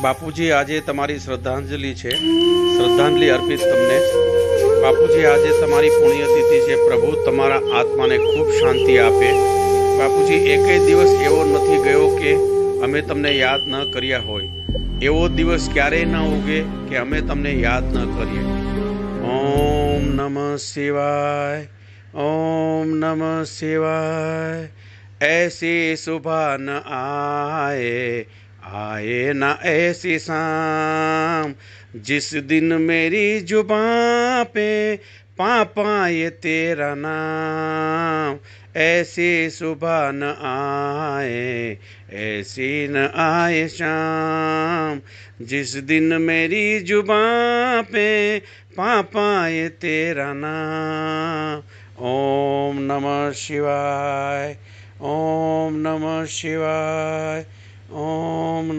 બાપુજી, આજે તમારી શ્રદ્ધાંજલિ છે. શ્રદ્ધાંજલિ અર્પિત તમને. બાપુજી, આજે તમારી પુણ્યતિથિ છે. પ્રભુ તમારા આત્માને ખૂબ શાંતિ આપે. બાપુજી, એકેય દિવસ એવો નથી ગયો કે અમે તમને યાદ ન કર્યા હોય. એવો દિવસ ક્યારેય ન ઉગે કે અમે તમને યાદ ન કરીએ. ઓમ નમઃ શિવાય, ઓમ નમઃ શિવાય. ऐसी सुबह न आए, आए ना ऐसी शाम, जिस दिन मेरी जुबां पे पापा ये तेरा नाम. ऐसी सुबह न आए, ऐसी न आए शाम, जिस दिन मेरी जुबां पे पापा ये तेरा नाम. ओम नमः शिवाय, ओम नमः शिवाय, ओम